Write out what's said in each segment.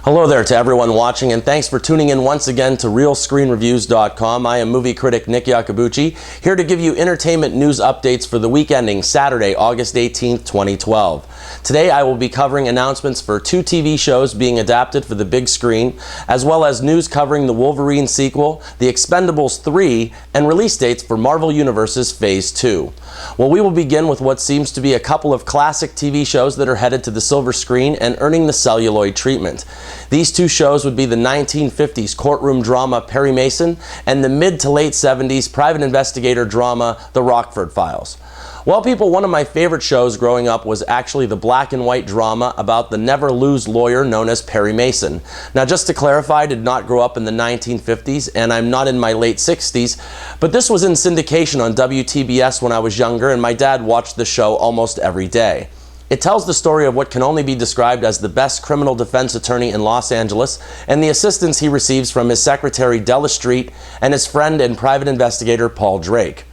Hello there to everyone watching, and thanks for tuning in once again to RealScreenReviews.com. I am movie critic Nick Iacobucci, here to give you entertainment news updates for the week ending Saturday, August 18th, 2012. Today I will be covering announcements for 2 TV shows being adapted for the big screen, as well as news covering the Wolverine sequel, The Expendables 3, and release dates for Marvel Universe's Phase 2. Well, we will begin with what seems to be a couple of classic TV shows that are headed to the silver screen and earning the celluloid treatment. These 2 shows would be the 1950s courtroom drama Perry Mason and the mid to late 70s private investigator drama The Rockford Files. Well, people, one of my favorite shows growing up was actually the black and white drama about the never-lose lawyer known as Perry Mason. Now, just to clarify, I did not grow up in the 1950s, and I'm not in my late 60s, but this was in syndication on WTBS when I was younger, and my dad watched the show almost every day. It tells the story of what can only be described as the best criminal defense attorney in Los Angeles and the assistance he receives from his secretary Della Street and his friend and private investigator Paul Drake.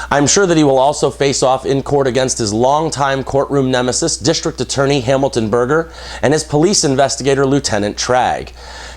I'm sure that he will also face off in court against his longtime courtroom nemesis, District Attorney Hamilton Berger, and his police investigator, Lieutenant Tragg.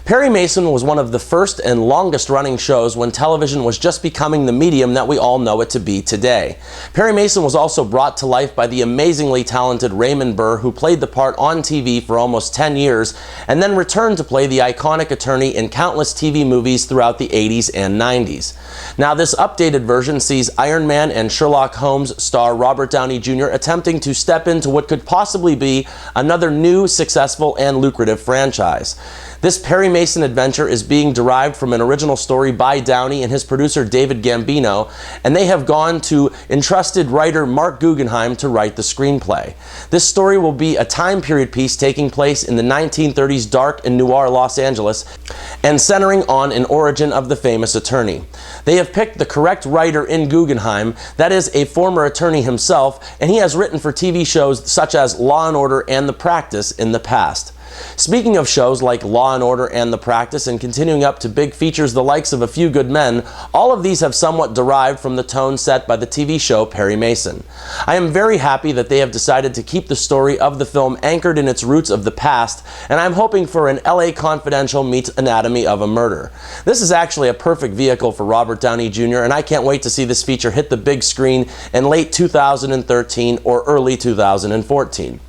Perry Mason was one of the first and longest-running shows when television was just becoming the medium that we all know it to be today. Perry Mason was also brought to life by the amazingly talented Raymond Burr, who played the part on TV for almost 10 years, and then returned to play the iconic attorney in countless TV movies throughout the 80s and 90s. Now, this updated version sees Iron Man and Sherlock Holmes star Robert Downey Jr. attempting to step into what could possibly be another new, successful, and lucrative franchise. This Perry Mason adventure is being derived from an original story by Downey and his producer David Gambino, and they have gone to entrusted writer Mark Guggenheim to write the screenplay. This story will be a time period piece taking place in the 1930s dark and noir Los Angeles and centering on an origin of the famous attorney. They have picked the correct writer in Guggenheim, that is a former attorney himself, and he has written for TV shows such as Law & Order and The Practice in the past. Speaking of shows like Law & Order and The Practice, and continuing up to big features the likes of A Few Good Men, all of these have somewhat derived from the tone set by the TV show Perry Mason. I am very happy that they have decided to keep the story of the film anchored in its roots of the past, and I'm hoping for an LA Confidential meets Anatomy of a Murder. This is actually a perfect vehicle for Robert Downey Jr., and I can't wait to see this feature hit the big screen in late 2013 or early 2014.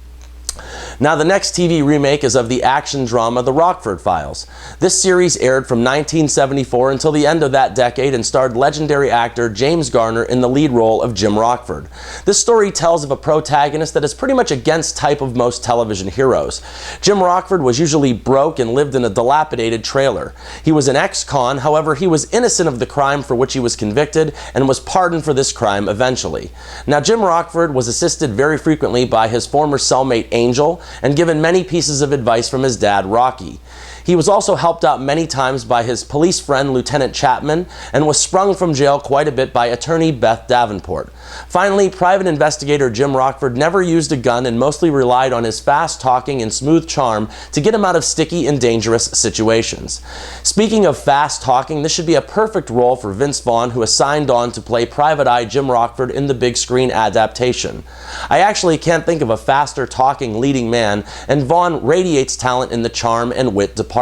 Now, the next TV remake is of the action drama The Rockford Files. This series aired from 1974 until the end of that decade and starred legendary actor James Garner in the lead role of Jim Rockford. This story tells of a protagonist that is pretty much against type of most television heroes. Jim Rockford was usually broke and lived in a dilapidated trailer. He was an ex-con, however, he was innocent of the crime for which he was convicted and was pardoned for this crime eventually. Now, Jim Rockford was assisted very frequently by his former cellmate Angel, and given many pieces of advice from his dad, Rocky. He was also helped out many times by his police friend, Lieutenant Chapman, and was sprung from jail quite a bit by attorney Beth Davenport. Finally, private investigator Jim Rockford never used a gun and mostly relied on his fast talking and smooth charm to get him out of sticky and dangerous situations. Speaking of fast talking, this should be a perfect role for Vince Vaughn, who has signed on to play Private Eye Jim Rockford in the big screen adaptation. I actually can't think of a faster talking leading man, and Vaughn radiates talent in the charm and wit department.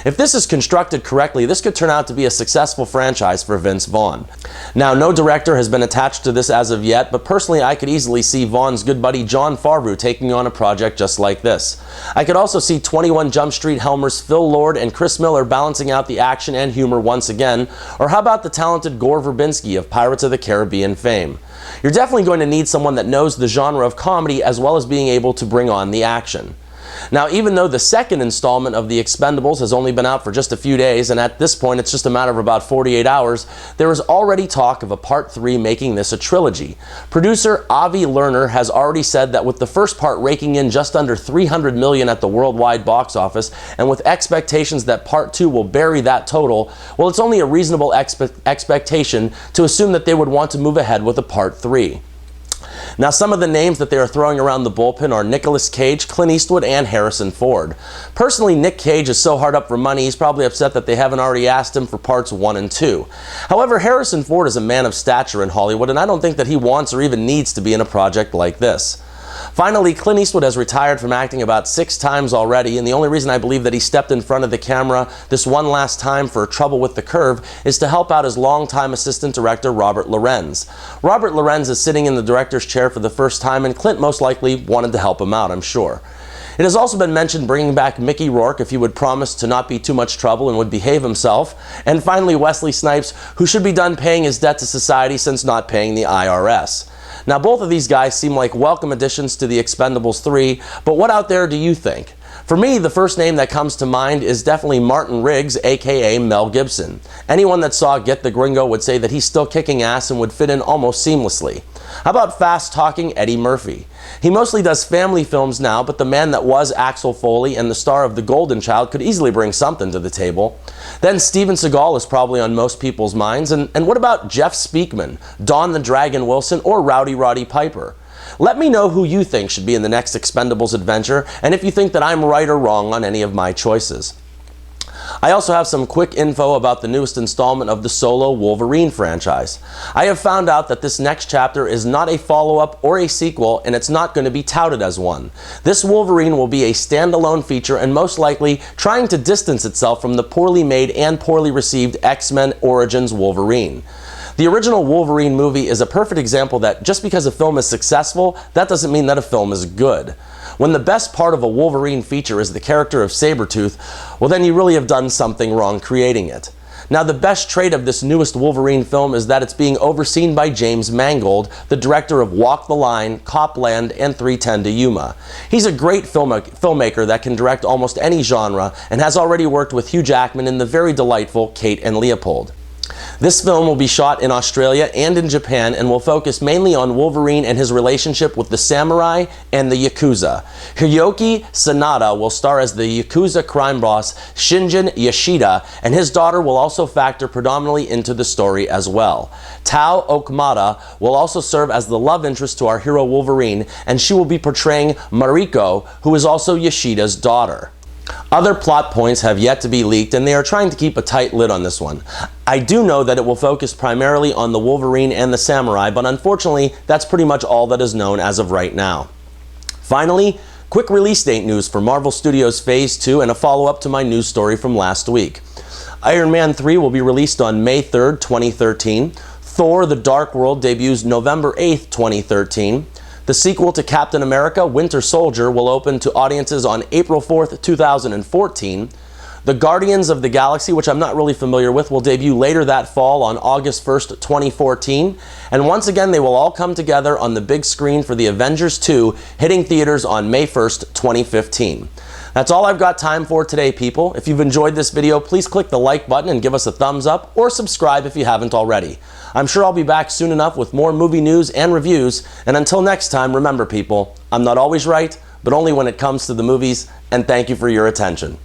If this is constructed correctly, this could turn out to be a successful franchise for Vince Vaughn. Now, no director has been attached to this as of yet, but personally I could easily see Vaughn's good buddy Jon Favreau taking on a project just like this. I could also see 21 Jump Street Helmers Phil Lord and Chris Miller balancing out the action and humor once again, or how about the talented Gore Verbinski of Pirates of the Caribbean fame? You're definitely going to need someone that knows the genre of comedy as well as being able to bring on the action. Now, even though the second installment of The Expendables has only been out for just a few days, and at this point it's just a matter of about 48 hours, there is already talk of a Part 3 making this a trilogy. Producer Avi Lerner has already said that with the first part raking in just under $300 million at the worldwide box office, and with expectations that Part 2 will bury that total, well, it's only a reasonable expectation to assume that they would want to move ahead with a Part 3. Now, some of the names that they are throwing around the bullpen are Nicolas Cage, Clint Eastwood, and Harrison Ford. Personally, Nick Cage is so hard up for money, he's probably upset that they haven't already asked him for parts 1 and 2. However, Harrison Ford is a man of stature in Hollywood, and I don't think that he wants or even needs to be in a project like this. Finally, Clint Eastwood has retired from acting about 6 times already, and the only reason I believe that he stepped in front of the camera this one last time for Trouble with the Curve is to help out his longtime assistant director, Robert Lorenz. Robert Lorenz is sitting in the director's chair for the first time, and Clint most likely wanted to help him out, I'm sure. It has also been mentioned bringing back Mickey Rourke if he would promise to not be too much trouble and would behave himself. And finally, Wesley Snipes, who should be done paying his debt to society since not paying the IRS. Now, both of these guys seem like welcome additions to the Expendables 3, but what out there do you think? For me, the first name that comes to mind is definitely Martin Riggs, aka Mel Gibson. Anyone that saw Get the Gringo would say that he's still kicking ass and would fit in almost seamlessly. How about fast-talking Eddie Murphy? He mostly does family films now, but the man that was Axel Foley and the star of The Golden Child could easily bring something to the table. Then Steven Seagal is probably on most people's minds. And what about Jeff Speakman, Don the Dragon Wilson, or Rowdy Roddy Piper? Let me know who you think should be in the next Expendables adventure, and if you think that I'm right or wrong on any of my choices. I also have some quick info about the newest installment of the solo Wolverine franchise. I have found out that this next chapter is not a follow-up or a sequel, and it's not going to be touted as one. This Wolverine will be a standalone feature and most likely trying to distance itself from the poorly made and poorly received X-Men Origins Wolverine. The original Wolverine movie is a perfect example that just because a film is successful, that doesn't mean that a film is good. When the best part of a Wolverine feature is the character of Sabretooth, well then you really have done something wrong creating it. Now, the best trait of this newest Wolverine film is that it's being overseen by James Mangold, the director of Walk the Line, Copland, and 3:10 to Yuma. He's a great filmmaker that can direct almost any genre and has already worked with Hugh Jackman in the very delightful Kate and Leopold. This film will be shot in Australia and in Japan and will focus mainly on Wolverine and his relationship with the samurai and the Yakuza. Hiroki Sanada will star as the Yakuza crime boss Shinjin Yoshida, and his daughter will also factor predominantly into the story as well. Tao Okamata will also serve as the love interest to our hero Wolverine, and she will be portraying Mariko, who is also Yoshida's daughter. Other plot points have yet to be leaked, and they are trying to keep a tight lid on this one. I do know that it will focus primarily on the Wolverine and the samurai, but unfortunately, that's pretty much all that is known as of right now. Finally, quick release date news for Marvel Studios Phase 2 and a follow-up to my news story from last week. Iron Man 3 will be released on May 3rd, 2013. Thor: The Dark World debuts November 8th, 2013. The sequel to Captain America: Winter Soldier will open to audiences on April 4th, 2014. The Guardians of the Galaxy, which I'm not really familiar with, will debut later that fall on August 1st, 2014. And once again, they will all come together on the big screen for the Avengers 2, hitting theaters on May 1st, 2015. That's all I've got time for today, people. If you've enjoyed this video, please click the like button and give us a thumbs up, or subscribe if you haven't already. I'm sure I'll be back soon enough with more movie news and reviews, and until next time, remember people, I'm not always right, but only when it comes to the movies, and thank you for your attention.